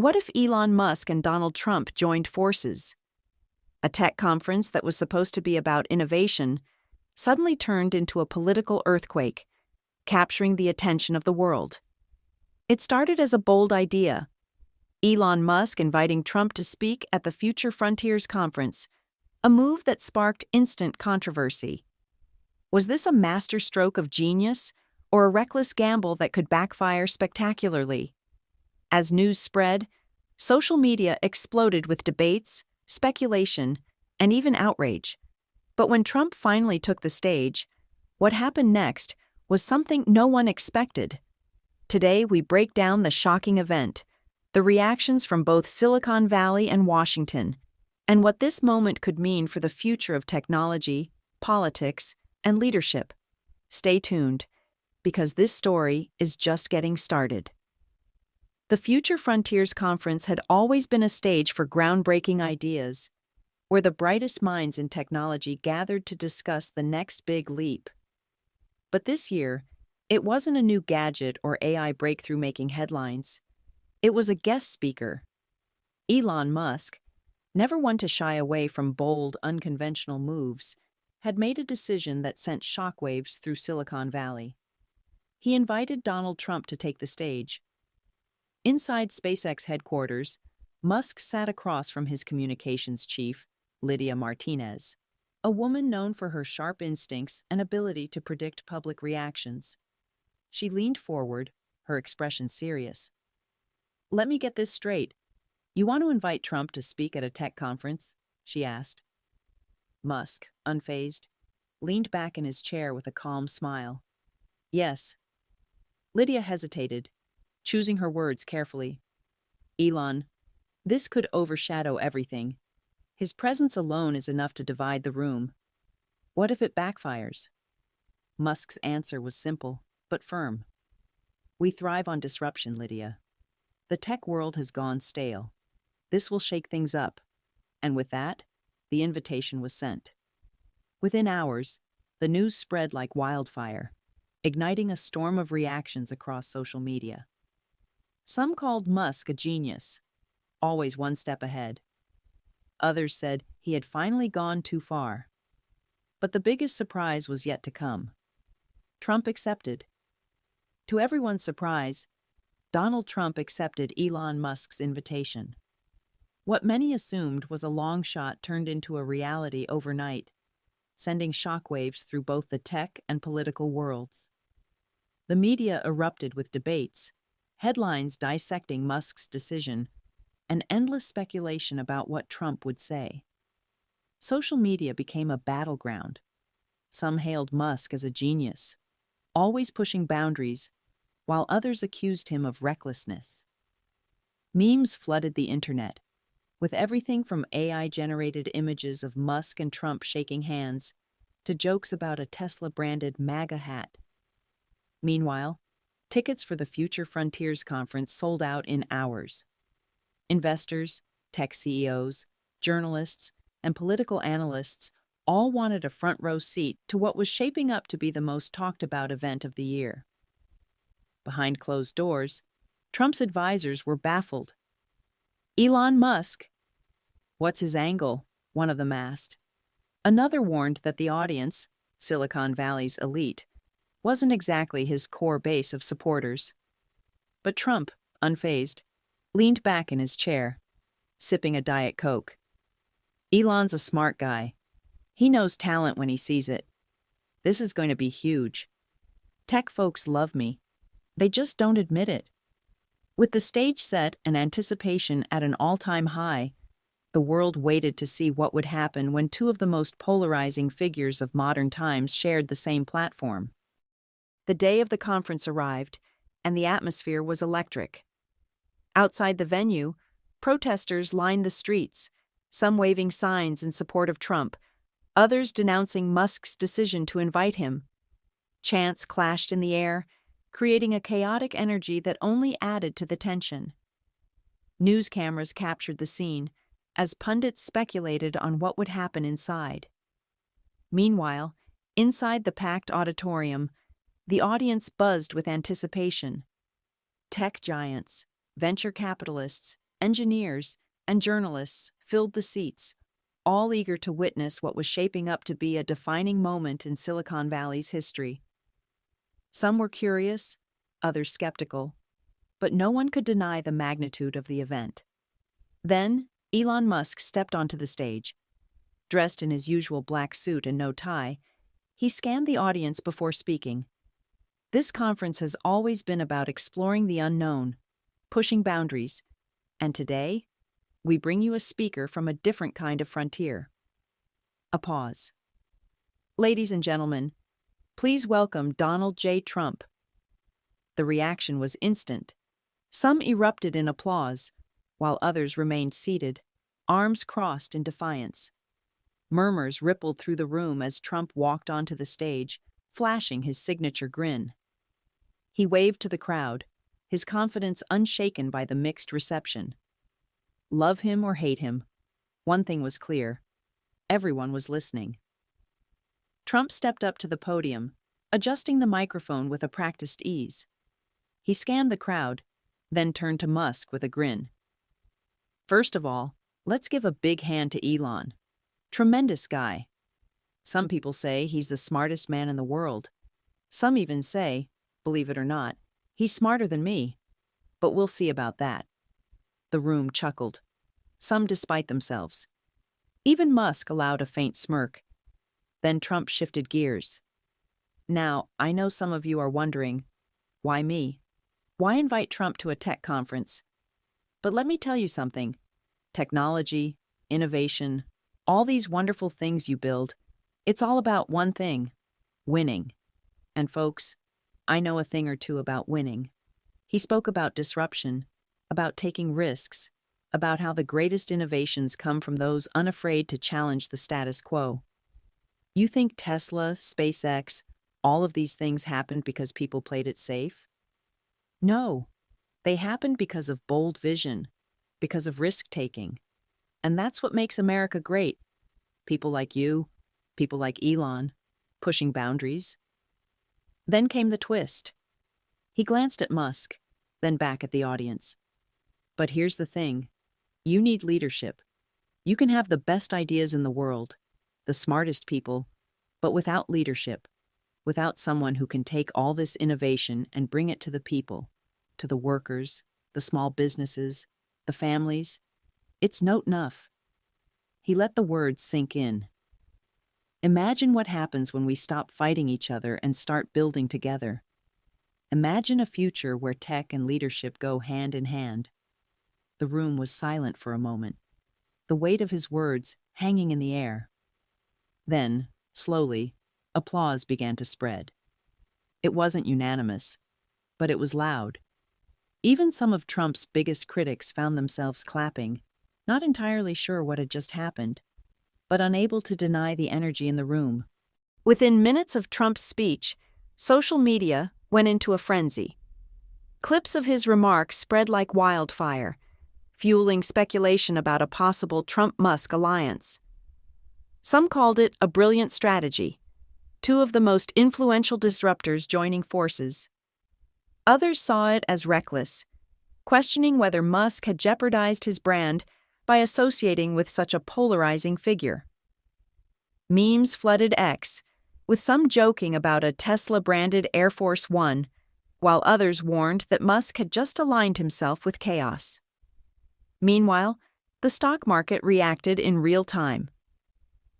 What if Elon Musk and Donald Trump joined forces? A tech conference that was supposed to be about innovation suddenly turned into a political earthquake, capturing the attention of the world. It started as a bold idea: Elon Musk inviting Trump to speak at the Future Frontiers conference, a move that sparked instant controversy. Was this a masterstroke of genius, or a reckless gamble that could backfire spectacularly? As news spread, social media exploded with debates, speculation, and even outrage. But when Trump finally took the stage, what happened next was something no one expected. Today, we break down the shocking event, the reactions from both Silicon Valley and Washington, and what this moment could mean for the future of technology, politics, and leadership. Stay tuned, because this story is just getting started. The Future Frontiers Conference had always been a stage for groundbreaking ideas, where the brightest minds in technology gathered to discuss the next big leap. But this year, it wasn't a new gadget or AI breakthrough making headlines. It was a guest speaker. Elon Musk, never one to shy away from bold, unconventional moves, had made a decision that sent shockwaves through Silicon Valley. He invited Donald Trump to take the stage. Inside SpaceX headquarters, Musk sat across from his communications chief, Lydia Martinez, a woman known for her sharp instincts and ability to predict public reactions. She leaned forward, her expression serious. "Let me get this straight. You want to invite Trump to speak at a tech conference?" she asked. Musk, unfazed, leaned back in his chair with a calm smile. "Yes." Lydia hesitated, choosing her words carefully. "Elon, this could overshadow everything. His presence alone is enough to divide the room. What if it backfires?" Musk's answer was simple, but firm. "We thrive on disruption, Lydia. The tech world has gone stale. This will shake things up." And with that, the invitation was sent. Within hours, the news spread like wildfire, igniting a storm of reactions across social media. Some called Musk a genius, always one step ahead. Others said he had finally gone too far. But the biggest surprise was yet to come. Trump accepted. To everyone's surprise, Donald Trump accepted Elon Musk's invitation. What many assumed was a long shot turned into a reality overnight, sending shockwaves through both the tech and political worlds. The media erupted with debates, headlines dissecting Musk's decision, and endless speculation about what Trump would say. Social media became a battleground. Some hailed Musk as a genius, always pushing boundaries, while others accused him of recklessness. Memes flooded the internet, with everything from AI-generated images of Musk and Trump shaking hands to jokes about a Tesla-branded MAGA hat. Meanwhile, tickets for the Future Frontiers conference sold out in hours. Investors, tech CEOs, journalists, and political analysts all wanted a front-row seat to what was shaping up to be the most talked-about event of the year. Behind closed doors, Trump's advisors were baffled. "Elon Musk? What's his angle?" one of them asked. Another warned that the audience, Silicon Valley's elite, wasn't exactly his core base of supporters. But Trump, unfazed, leaned back in his chair, sipping a Diet Coke. "Elon's a smart guy. He knows talent when he sees it. This is going to be huge. Tech folks love me. They just don't admit it." With the stage set and anticipation at an all-time high, the world waited to see what would happen when two of the most polarizing figures of modern times shared the same platform. The day of the conference arrived, and the atmosphere was electric. Outside the venue, protesters lined the streets, some waving signs in support of Trump, others denouncing Musk's decision to invite him. Chants clashed in the air, creating a chaotic energy that only added to the tension. News cameras captured the scene, as pundits speculated on what would happen inside. Meanwhile, inside the packed auditorium, the audience buzzed with anticipation. Tech giants, venture capitalists, engineers, and journalists filled the seats, all eager to witness what was shaping up to be a defining moment in Silicon Valley's history. Some were curious, others skeptical, but no one could deny the magnitude of the event. Then, Elon Musk stepped onto the stage. Dressed in his usual black suit and no tie, he scanned the audience before speaking. This conference has always been about exploring the unknown, pushing boundaries, and today, we bring you a speaker from a different kind of frontier. A pause. Ladies and gentlemen, please welcome Donald J. Trump. The reaction was instant. Some erupted in applause, while others remained seated, arms crossed in defiance. Murmurs rippled through the room as Trump walked onto the stage, flashing his signature grin. He waved to the crowd, his confidence unshaken by the mixed reception. Love him or hate him, one thing was clear: everyone was listening. Trump stepped up to the podium, adjusting the microphone with a practiced ease. He scanned the crowd, then turned to Musk with a grin. First of all, let's give a big hand to Elon. Tremendous guy. Some people say he's the smartest man in the world. Some even say, believe it or not, he's smarter than me. But we'll see about that. The room chuckled, some despite themselves. Even Musk allowed a faint smirk. Then Trump shifted gears. Now, I know some of you are wondering, why me? Why invite Trump to a tech conference? But let me tell you something. Technology, innovation, all these wonderful things you build, it's all about one thing: winning. And folks, I know a thing or two about winning. He spoke about disruption, about taking risks, about how the greatest innovations come from those unafraid to challenge the status quo. You think Tesla, SpaceX, all of these things happened because people played it safe? No, they happened because of bold vision, because of risk-taking. And that's what makes America great. People like you, people like Elon, pushing boundaries. Then came the twist. He glanced at Musk, then back at the audience. But here's the thing. You need leadership. You can have the best ideas in the world, the smartest people, but without leadership, without someone who can take all this innovation and bring it to the people, to the workers, the small businesses, the families, it's not enough. He let the words sink in. Imagine what happens when we stop fighting each other and start building together. Imagine a future where tech and leadership go hand in hand. The room was silent for a moment, the weight of his words hanging in the air. Then, slowly, applause began to spread. It wasn't unanimous, but it was loud. Even some of Trump's biggest critics found themselves clapping, not entirely sure what had just happened, but unable to deny the energy in the room. Within minutes of Trump's speech, social media went into a frenzy. Clips of his remarks spread like wildfire, fueling speculation about a possible Trump-Musk alliance. Some called it a brilliant strategy, two of the most influential disruptors joining forces. Others saw it as reckless, questioning whether Musk had jeopardized his brand by associating with such a polarizing figure. Memes flooded X, with some joking about a Tesla-branded Air Force One, while others warned that Musk had just aligned himself with chaos. Meanwhile, the stock market reacted in real time.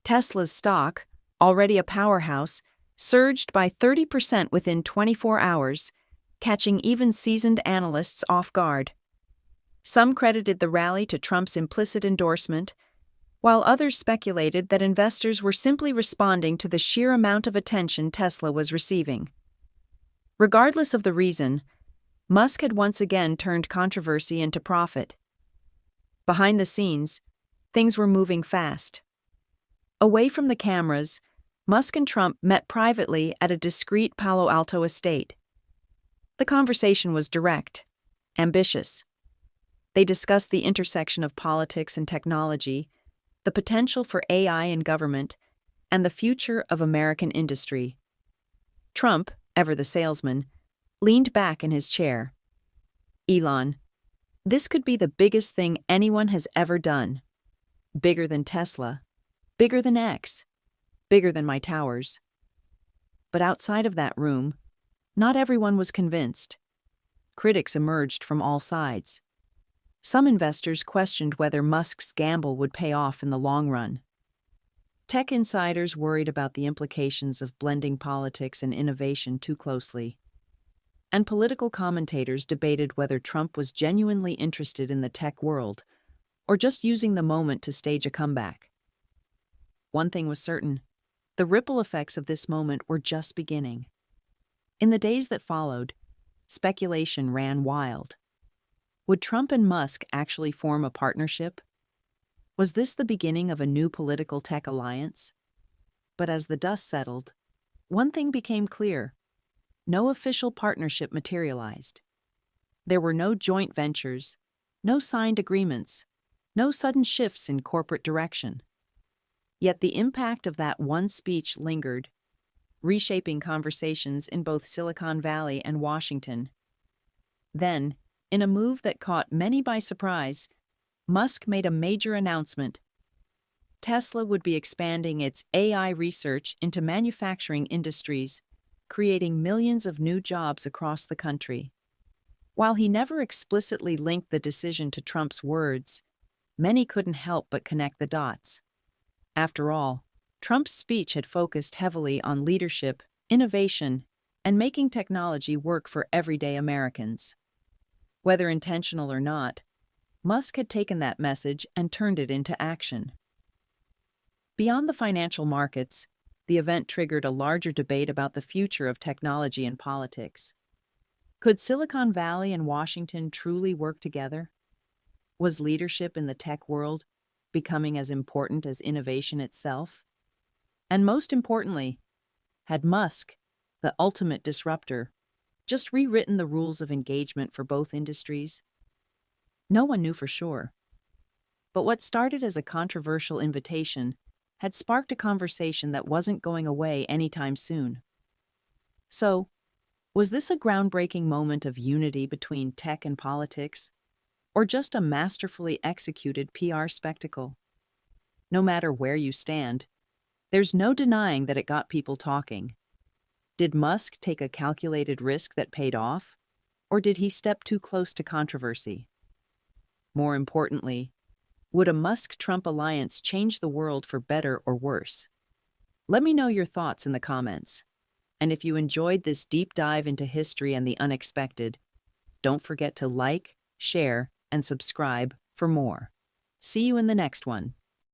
Tesla's stock, already a powerhouse, surged by 30% within 24 hours, catching even seasoned analysts off guard. Some credited the rally to Trump's implicit endorsement, while others speculated that investors were simply responding to the sheer amount of attention Tesla was receiving. Regardless of the reason, Musk had once again turned controversy into profit. Behind the scenes, things were moving fast. Away from the cameras, Musk and Trump met privately at a discreet Palo Alto estate. The conversation was direct, ambitious. They discussed the intersection of politics and technology, the potential for AI in government, and the future of American industry. Trump, ever the salesman, leaned back in his chair. Elon, This could be the biggest thing anyone has ever done. Bigger than Tesla, bigger than X, bigger than my towers. But outside of that room, not everyone was convinced. Critics emerged from all sides. Some investors questioned whether Musk's gamble would pay off in the long run. Tech insiders worried about the implications of blending politics and innovation too closely. And political commentators debated whether Trump was genuinely interested in the tech world or just using the moment to stage a comeback. One thing was certain: the ripple effects of this moment were just beginning. In the days that followed, speculation ran wild. Would Trump and Musk actually form a partnership? Was this the beginning of a new political tech alliance? But as the dust settled, one thing became clear: no official partnership materialized. There were no joint ventures, no signed agreements, no sudden shifts in corporate direction. Yet the impact of that one speech lingered, reshaping conversations in both Silicon Valley and Washington. Then, in a move that caught many by surprise, Musk made a major announcement. Tesla would be expanding its AI research into manufacturing industries, creating millions of new jobs across the country. While he never explicitly linked the decision to Trump's words, many couldn't help but connect the dots. After all, Trump's speech had focused heavily on leadership, innovation, and making technology work for everyday Americans. Whether intentional or not, Musk had taken that message and turned it into action. Beyond the financial markets, the event triggered a larger debate about the future of technology and politics. Could Silicon Valley and Washington truly work together? Was leadership in the tech world becoming as important as innovation itself? And most importantly, had Musk, the ultimate disruptor, just rewritten the rules of engagement for both industries? No one knew for sure. But what started as a controversial invitation had sparked a conversation that wasn't going away anytime soon. So, was this a groundbreaking moment of unity between tech and politics, or just a masterfully executed PR spectacle? No matter where you stand, there's no denying that it got people talking. Did Musk take a calculated risk that paid off, or did he step too close to controversy? More importantly, would a Musk-Trump alliance change the world for better or worse? Let me know your thoughts in the comments. And if you enjoyed this deep dive into history and the unexpected, don't forget to like, share, and subscribe for more. See you in the next one.